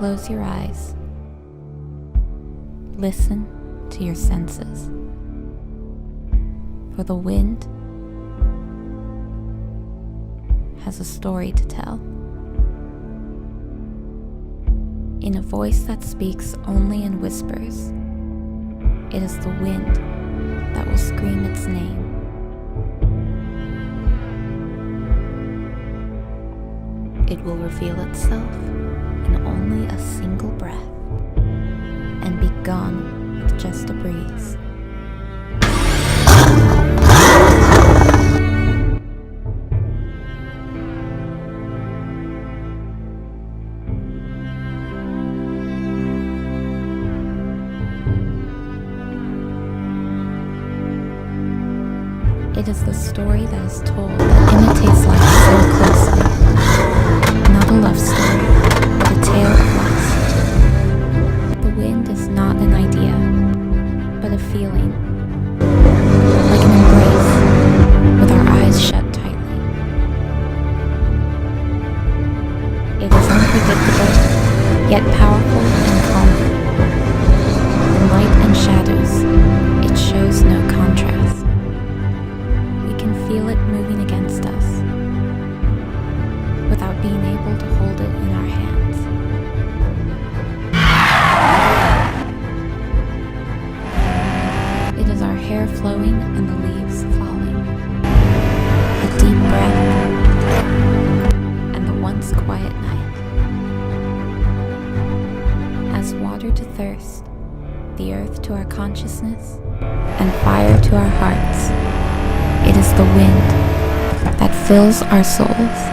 close your eyes, listen to your senses. For the wind has a story to tell. In a voice that speaks only in whispers, it is the wind that will scream its name. It will reveal itself in only a single breath and be gone with just a breeze. It is the story that is told that imitates life so closely. Not a love story, but a tale of loss. The wind is not an idea, but a feeling. Like an embrace, with our eyes shut tightly. It is unpredictable, yet powerful and calming. In light and shadows, it shows no contrast. Feel it moving against us without being able to hold it in our hands. It is our hair flowing and the leaves falling. A deep breath and the once quiet night. As water to thirst, the earth to our consciousness, and fire to our hearts, it is the wind that fills our souls.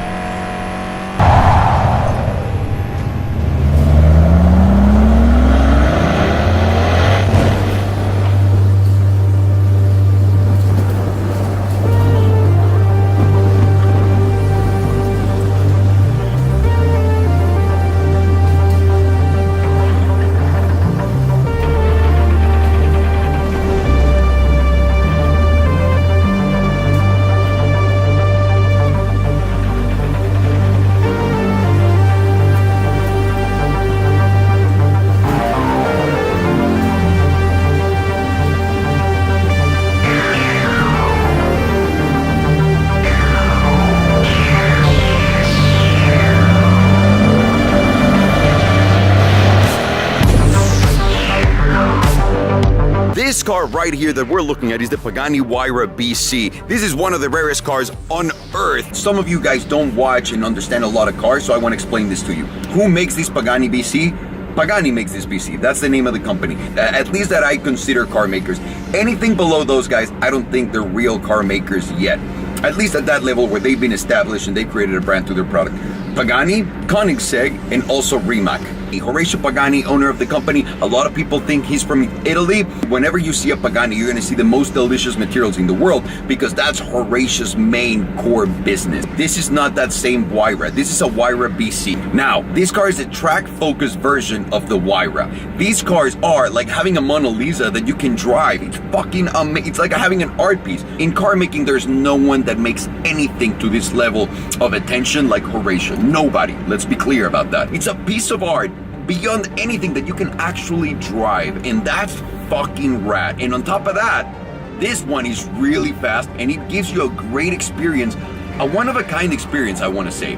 This car right here that we're looking at is the Pagani Huayra BC. This is one of the rarest cars on earth. Some of you guys don't watch and understand a lot of cars, so I want to explain this to you. Who makes this Pagani BC? Pagani makes this BC. That's the name of the company. At least that I consider car makers. Anything below those guys, I don't think they're real car makers yet. At least at that level where they've been established and they've created a brand to their product. Pagani, Koenigsegg, and also Rimac. Horacio Pagani, owner of the company, a lot of people think he's from Italy. Whenever you see a Pagani, you're going to see the most delicious materials in the world because that's Horacio's main core business. This is not that same Huayra. This is a Huayra BC. Now, this car is a track-focused version of the Huayra. These cars are like having a Mona Lisa that you can drive. It's fucking amazing. It's like having an art piece. In car making, there's no one that makes anything to this level of attention like Horacio. Nobody. Let's be clear about that. It's a piece of art beyond anything that you can actually drive, and that's fucking rad. And on top of that, this one is really fast and it gives you a great experience, a one-of-a-kind experience, I want to say.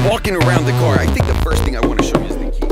Walking around the car, I think the first thing I want to show you is the key.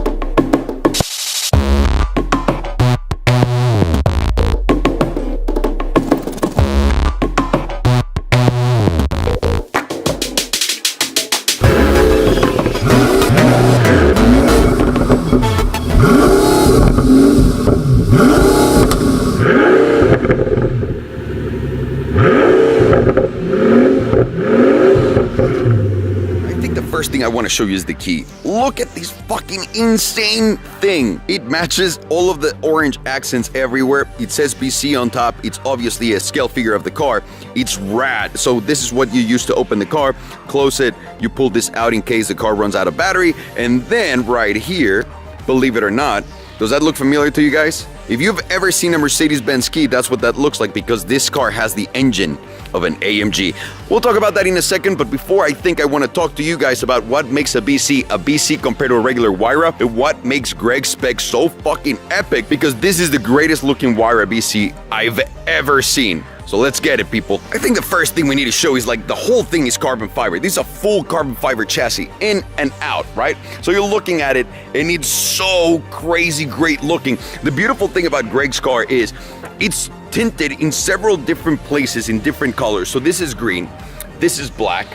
First thing I want to show you is the key. Look at these fucking fucking insane thing. It matches all of the orange accents everywhere. It says BC on top. It's obviously a scale figure of the car. It's rad. So this is what you use to open the car, close it, you pull this out in case the car runs out of battery, and then right here, believe it or not, does that look familiar to you guys? If you've ever seen a Mercedes-Benz key, that's what that looks like, because this car has the engine of an AMG. We'll talk about that in a second, but before I want to talk to you guys about what makes a BC compared to a regular Huayra, and what makes Greg's spec so fucking epic, because this is the greatest looking Huayra BC I've ever seen. So let's get it, people. I think the first thing we need to show is like the whole thing is carbon fiber. This is a full carbon fiber chassis, in and out, right? So you're looking at it and it's so crazy great looking. The beautiful thing about Greg's car is it's tinted in several different places in different colors. So this is green, this is black.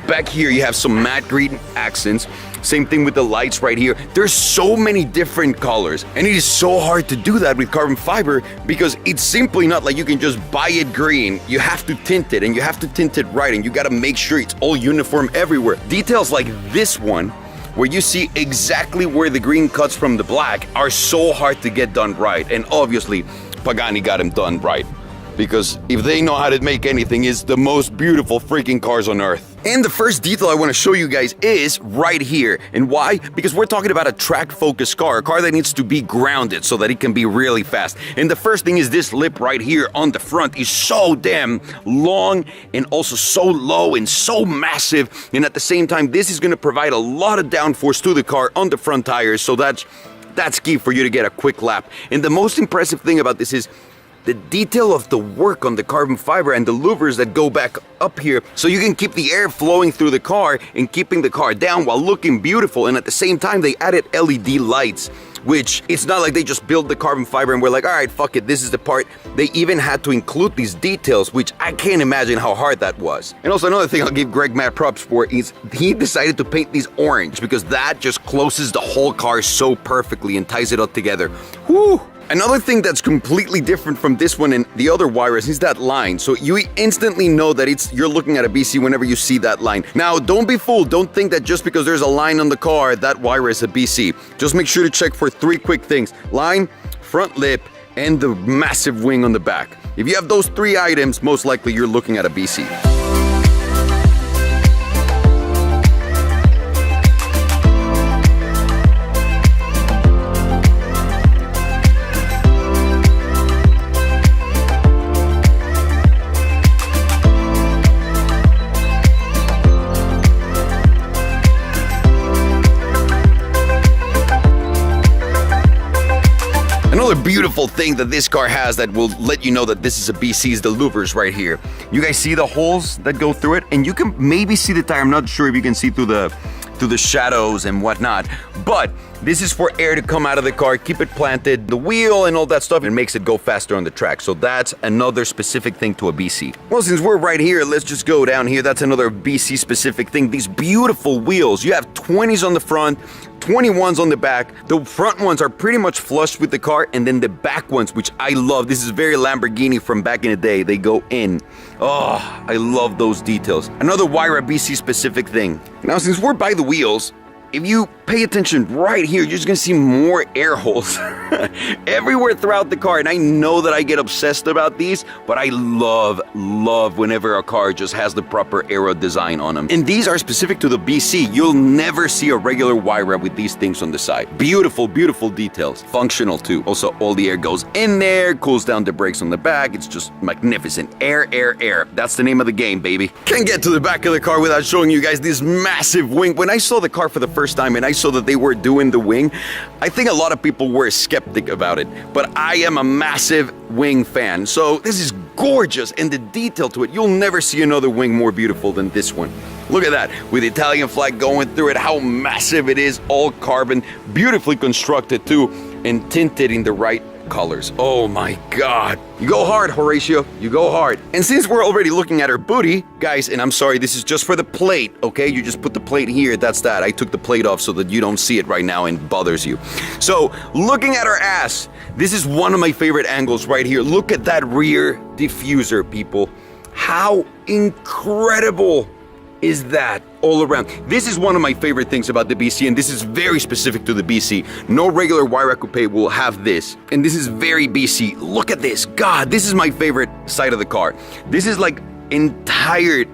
Back here you have some matte green accents. Same thing with the lights right here. There's so many different colors, and it is so hard to do that with carbon fiber because it's simply not like you can just buy it green. You have to tint it, and you have to tint it right, and you gotta make sure it's all uniform everywhere. Details like this one, where you see exactly where the green cuts from the black, are so hard to get done right, and obviously Pagani got them done right. Because if they know how to make anything, it's the most beautiful freaking cars on earth. And the first detail I want to show you guys is right here. And why? Because we're talking about a track-focused car, a car that needs to be grounded so that it can be really fast. And the first thing is this lip right here on the front is so damn long and also so low and so massive. And at the same time, this is going to provide a lot of downforce to the car on the front tires. So that's key for you to get a quick lap. And the most impressive thing about this is the detail of the work on the carbon fiber and the louvers that go back up here, so you can keep the air flowing through the car and keeping the car down while looking beautiful. And at the same time, they added LED lights, which it's not like they just built the carbon fiber and we're like, all right, fuck it, this is the part. They even had to include these details, which I can't imagine how hard that was. And also another thing I'll give Greg mad props for is he decided to paint these orange because that just closes the whole car so perfectly and ties it all together. Whew! Another thing that's completely different from this one and the other Huayras is that line. So you instantly know that you're looking at a BC whenever you see that line. Now, don't be fooled. Don't think that just because there's a line on the car, that Huayra is a BC. Just make sure to check for 3 quick things: line, front lip, and the massive wing on the back. If you have those 3 items, most likely you're looking at a BC. Another beautiful thing that this car has that will let you know that this is a BC is the louvers right here. You guys see the holes that go through it? And you can maybe see the tire. I'm not sure if you can see through the shadows and whatnot, but this is for air to come out of the car, keep it planted, the wheel and all that stuff, and makes it go faster on the track. So that's another specific thing to a BC. Well, since we're right here, let's just go down here. That's another BC specific thing. These beautiful wheels. You have 20s on the front, 21s on the back. The front ones are pretty much flush with the car, and then the back ones, which I love. This is very Lamborghini from back in the day. They go in. Oh, I love those details. Another Huayra BC specific thing. Now, since we're by the wheels, if you pay attention right here, you're just gonna see more air holes everywhere throughout the car. And I know that I get obsessed about these, but I love whenever a car just has the proper aero design on them. And these are specific to the BC. You'll never see a regular Huayra with these things on the side. Beautiful, beautiful details. Functional too. Also, all the air goes in there, cools down the brakes on the back. It's just magnificent. Air, air, air. That's the name of the game, baby. Can't get to the back of the car without showing you guys this massive wing. When I saw the car for the first time and I saw that they were doing the wing, I think a lot of people were skeptic about it, but I am a massive wing fan. So this is gorgeous, and the detail to it, you'll never see another wing more beautiful than this one. Look at that, with the Italian flag going through it, how massive it is, all carbon, beautifully constructed too, and tinted in the right colors. Oh my God. You go hard, Horatio. You go hard. And since we're already looking at her booty, guys, and I'm sorry, this is just for the plate, okay? You just put the plate here, that's that. I took the plate off so that you don't see it right now and bothers you. So, looking at her ass, this is one of my favorite angles right here. Look at that rear diffuser, people. How incredible is that all around? This is one of my favorite things about the BC, and this is very specific to the BC. No regular Huayra coupe will have this, and this is very BC. Look at this. God, this is my favorite side of the car. This is like entire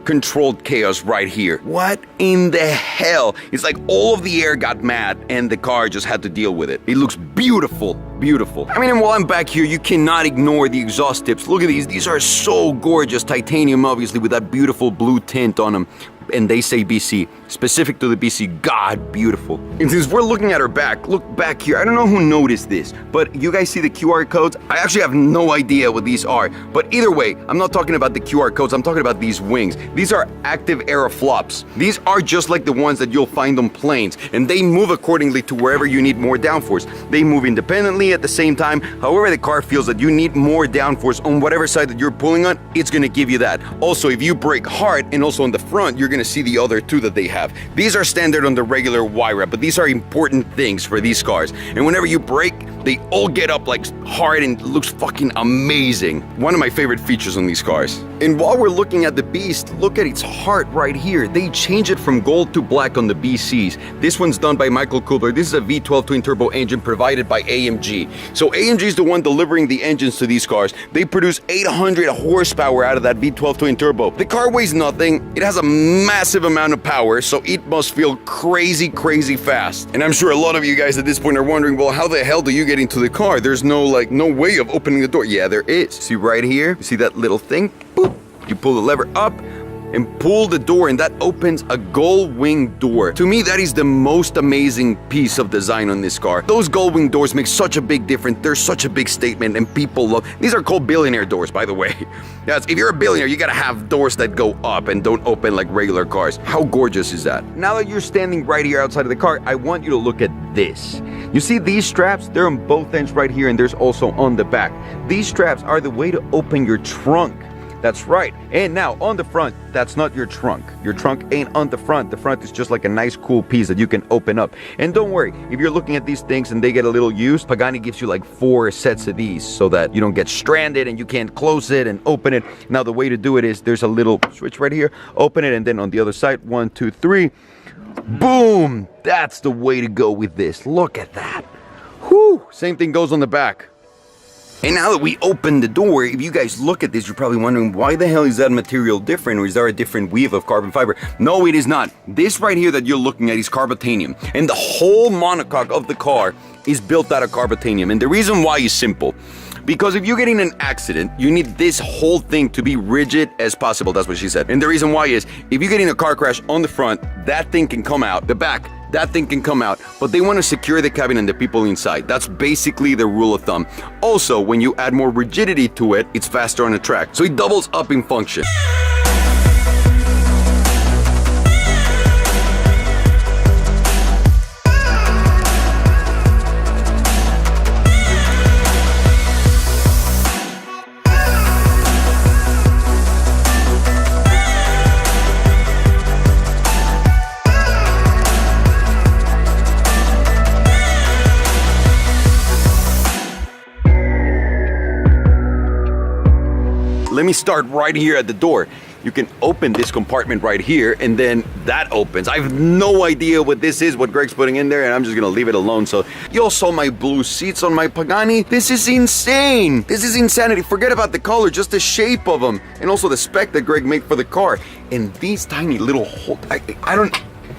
controlled chaos right here. What in the hell? It's like all of the air got mad and the car just had to deal with it. It looks beautiful, beautiful. I mean, and while I'm back here, you cannot ignore the exhaust tips. Look at these. These are so gorgeous. Titanium, obviously, with that beautiful blue tint on them. And they say BC, specific to the BC. God, beautiful. And since we're looking at her back, look back here. I don't know who noticed this, but you guys see the QR codes? I actually have no idea what these are. But either way, I'm not talking about the QR codes. I'm talking about these wings. These are active aeroflops. These are just like the ones that you'll find on planes, and they move accordingly to wherever you need more downforce. They move independently at the same time. However the car feels that you need more downforce on whatever side that you're pulling on, it's gonna give you that. Also, if you brake hard and also on the front, you're gonna see the other two that they have. These are standard on the regular Huayra, but these are important things for these cars. And whenever you brake, they all get up like hard and looks fucking amazing. One of my favorite features on these cars. And while we're looking at the Beast, look at its heart right here. They change it from gold to black on the BCs. This one's done by Michael Kubler. This is a V12 twin turbo engine provided by AMG. So AMG is the one delivering the engines to these cars. They produce 800 horsepower out of that V12 twin turbo. The car weighs nothing. It has a massive amount of power, so it must feel crazy, crazy fast. And I'm sure a lot of you guys at this point are wondering, well, how the hell do you get into the car? There's no way of opening the door. Yeah, there is. See right here? You see that little thing? Boop. You pull the lever up and pull the door, and that opens a gull wing door. To me, that is the most amazing piece of design on this car. Those gull wing doors make such a big difference. They're such a big statement, and people love. These are called billionaire doors, by the way. Yes, if you're a billionaire, you gotta have doors that go up and don't open like regular cars. How gorgeous is that? Now that you're standing right here outside of the car, I want you to look at this. You see these straps? They're on both ends right here, and there's also on the back. These straps are the way to open your trunk. That's right. And now on the front, that's not your trunk. Your trunk ain't on the front. The front is just like a nice cool piece that you can open up. And don't worry, if you're looking at these things and they get a little used, Pagani gives you like 4 sets of these so that you don't get stranded and you can't close it and open it. Now the way to do it is there's a little switch right here. Open it, and then on the other side, 1, 2, 3. Boom! That's the way to go with this. Look at that. Whew! Same thing goes on the back. And now that we open the door, if you guys look at this, you're probably wondering, why the hell is that material different, or is there a different weave of carbon fiber? No, it is not. This right here that you're looking at is carbotanium, and the whole monocoque of the car is built out of carbotanium. And the reason why is simple. Because if you get in an accident, you need this whole thing to be rigid as possible. That's what she said. And the reason why is, if you get in a car crash on the front, that thing can come out. The back, that thing can come out. But they want to secure the cabin and the people inside. That's basically the rule of thumb. Also, when you add more rigidity to it, it's faster on the track. So it doubles up in function. Let me start right here at the door. You can open this compartment right here, and then that opens. I have no idea what this is, what Greg's putting in there, and I'm just gonna leave it alone. So you all saw my blue seats on my Pagani. This is insane. This is insanity. Forget about the color, just the shape of them, and also the spec that Greg made for the car. And these tiny little holes, I don't...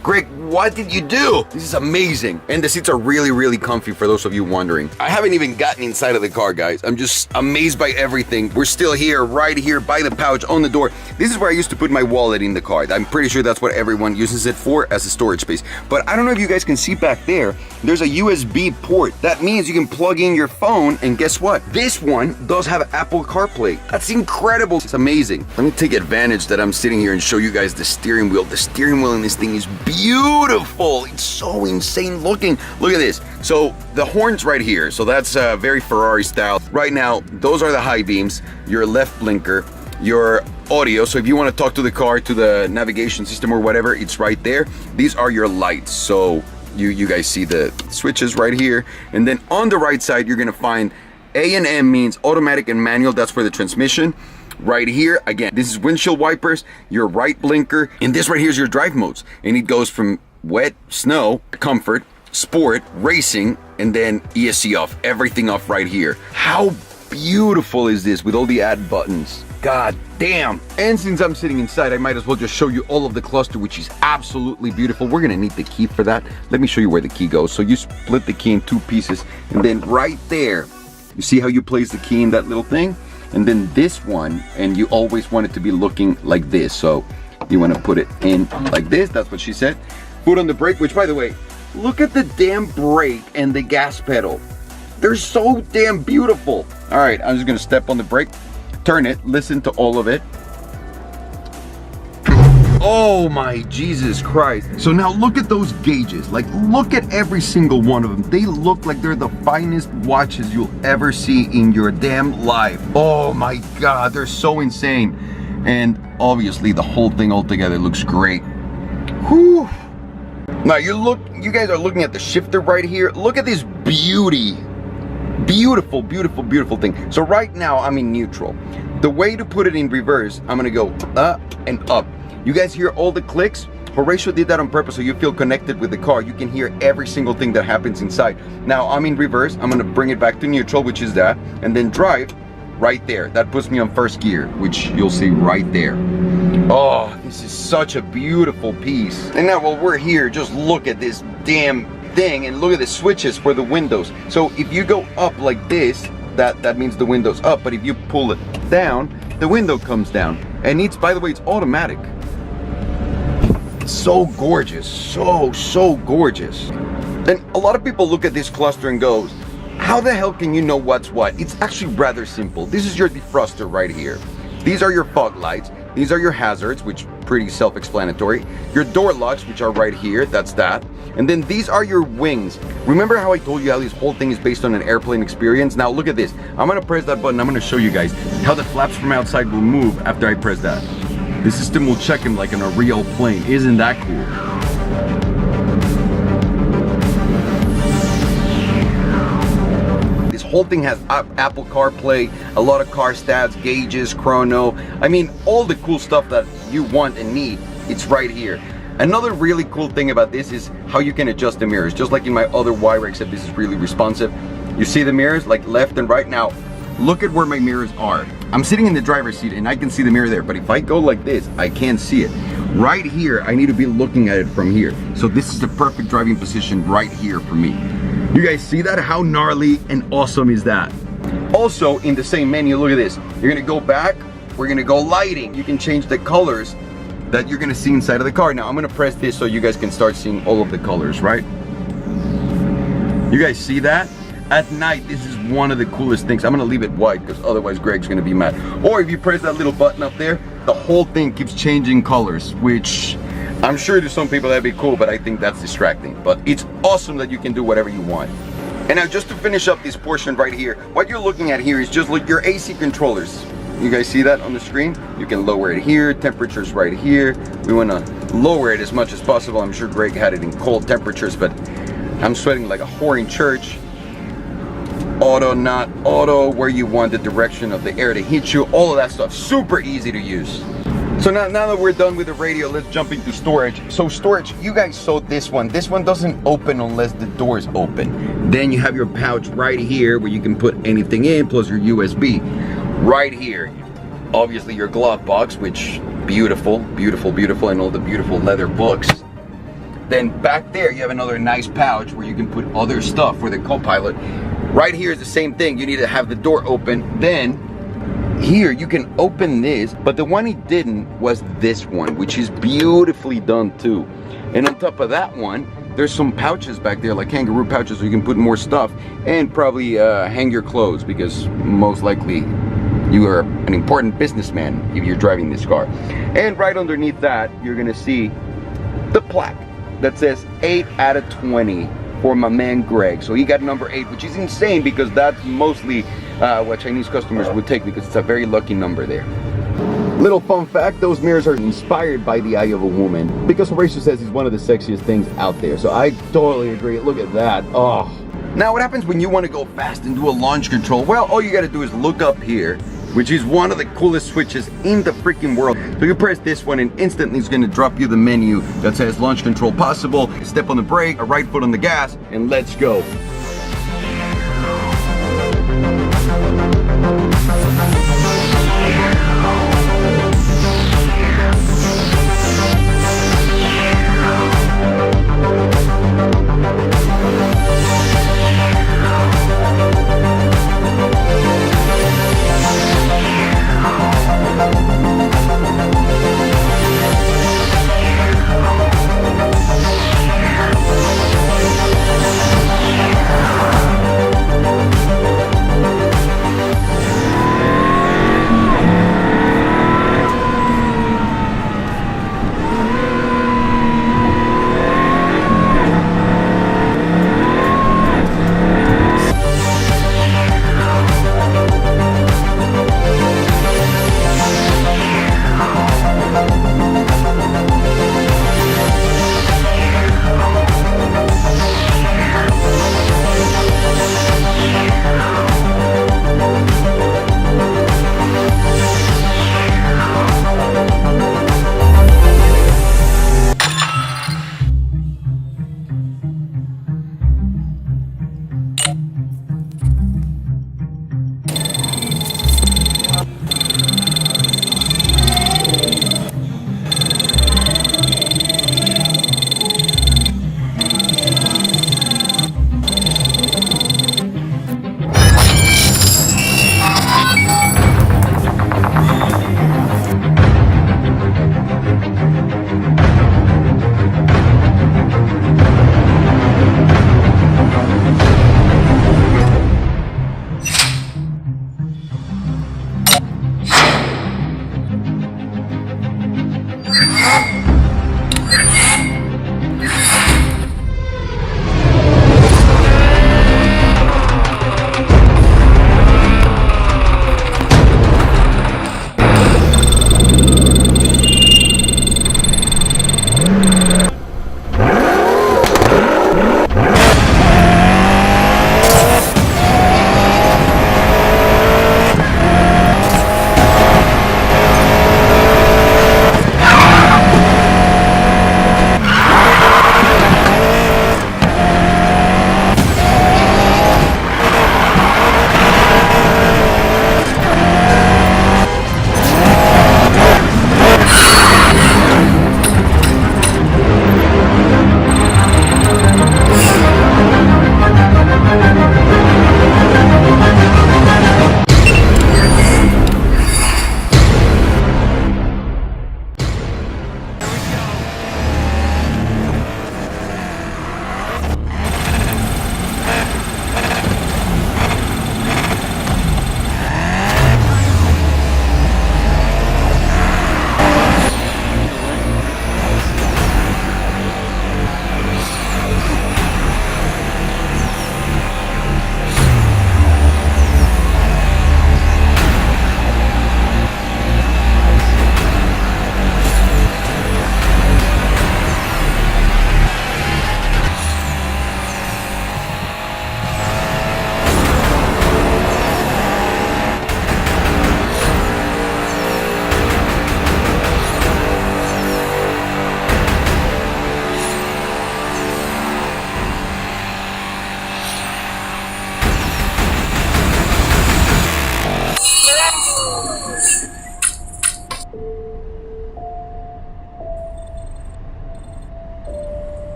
Greg, what did you do? This is amazing. And the seats are really, really comfy for those of you wondering. I haven't even gotten inside of the car, guys. I'm just amazed by everything. We're still here, right here by the pouch on the door. This is where I used to put my wallet in the car. I'm pretty sure that's what everyone uses it for, as a storage space. But I don't know if you guys can see back there, there's a USB port. That means you can plug in your phone, and guess what? This one does have Apple CarPlay. That's incredible. It's amazing. Let me take advantage that I'm sitting here and show you guys the steering wheel. The steering wheel in this thing is beautiful. It's so insane looking. Look at this. So the horns right here, so that's very Ferrari style. Right now, those are the high beams, your left blinker, your audio. So if you want to talk to the car, to the navigation system or whatever, it's right there. These are your lights. So you guys see the switches right here. And then on the right side, you're going to find A and M means automatic and manual. That's for the transmission. right here. Again, this is windshield wipers, your right blinker, and this right here is your drive modes. And it goes from wet, snow, comfort, sport, racing, and then ESC off. Everything off right here. How beautiful is this with all the add buttons? God damn. And since I'm sitting inside, I might as well just show you all of the cluster, which is absolutely beautiful. We're gonna need the key for that. Let me show you where the key goes. So you split the key in 2 pieces, and then right there, you see how you place the key in that little thing? And then this one, and you always want it to be looking like this. So you wanna put it in like this, that's what she said. Foot on the brake, which by the way, look at the damn brake and the gas pedal. They're so damn beautiful. All right, I'm just gonna step on the brake, turn it, listen to all of it. Oh my Jesus Christ. So now look at those gauges. Like, look at every single one of them. They look like they're the finest watches you'll ever see in your damn life. Oh my God, they're so insane. And obviously the whole thing altogether looks great. Whew. Now you guys are looking at the shifter right here. Look at this beauty. Beautiful, beautiful, beautiful thing. So right now I'm in neutral. The way to put it in reverse, I'm gonna go up and up. You guys hear all the clicks? Horatio did that on purpose so you feel connected with the car. You can hear every single thing that happens inside. Now I'm in reverse. I'm gonna bring it back to neutral, which is that, and then drive right there. That puts me on first gear, which you'll see right there. Oh, this is such a beautiful piece. And now while we're here, just look at this damn thing and look at the switches for the windows. So if you go up like this, that means the window's up, but if you pull it down, the window comes down. And it's, by the way, it's automatic. So gorgeous, so gorgeous. And a lot of people look at this cluster and goes, how the hell can you know what's what? It's actually rather simple. This is your defroster right here. These are your fog lights. These are your hazards, which pretty self-explanatory. Your door locks, which are right here, that's that. And then these are your wings. Remember how I told you how this whole thing is based on an airplane experience? Now look at this. I'm gonna press that button. I'm gonna show you guys how the flaps from outside will move after I press that. The system will check them like on a real plane. Isn't that cool? Whole thing has Apple CarPlay, a lot of car stats, gauges, chrono. I mean, all the cool stuff that you want and need, it's right here. Another really cool thing about this is how you can adjust the mirrors. Just like in my other Huayra, except this is really responsive. You see the mirrors like left and right. Now, look at where my mirrors are. I'm sitting in the driver's seat and I can see the mirror there, but if I go like this, I can't see it. Right here, I need to be looking at it from here. So this is the perfect driving position right here for me. You guys see that? How gnarly and awesome is that? Also, in the same menu, look at this. You're gonna go back, we're gonna go lighting. You can change the colors that you're gonna see inside of the car. Now, I'm gonna press this so you guys can start seeing all of the colors, right? You guys see that? At night, this is one of the coolest things. I'm gonna leave it white because otherwise Greg's gonna be mad. Or if you press that little button up there, the whole thing keeps changing colors, which I'm sure to some people that'd be cool, but I think that's distracting. But it's awesome that you can do whatever you want. And now just to finish up this portion right here, what you're looking at here is just like your AC controllers. You guys see that on the screen? You can lower it here, temperatures right here. We wanna lower it as much as possible. I'm sure Greg had it in cold temperatures, but I'm sweating like a whore in church. Auto, not auto, where you want the direction of the air to hit you, all of that stuff, super easy to use. So now that we're done with the radio, let's jump into storage. So storage, you guys saw this one. This one doesn't open unless the door is open. Then you have your pouch right here where you can put anything in, plus your USB. Right here, obviously your glove box, which beautiful, beautiful, beautiful, and all the beautiful leather books. Then back there, you have another nice pouch where you can put other stuff for the co-pilot. Right here is the same thing. You need to have the door open. Then here you can open this, but the one he didn't was this one, which is beautifully done too. And on top of that one, there's some pouches back there, like kangaroo pouches, so you can put more stuff and probably hang your clothes, because most likely you are an important businessman if you're driving this car. And right underneath that, you're gonna see the plaque that says 8 out of 20 for my man Greg. So he got number 8, which is insane because that's mostly what Chinese customers would take, because it's a very lucky number there. Little fun fact, those mirrors are inspired by the eye of a woman, because Horatio says he's one of the sexiest things out there. So I totally agree. Look at that. Oh. Now what happens when you want to go fast and do a launch control? Well, all you got to do is look up here which is one of the coolest switches in the freaking world. So you press this one and instantly it's gonna drop you the menu that says launch control possible. Step on the brake, a right foot on the gas, and let's go.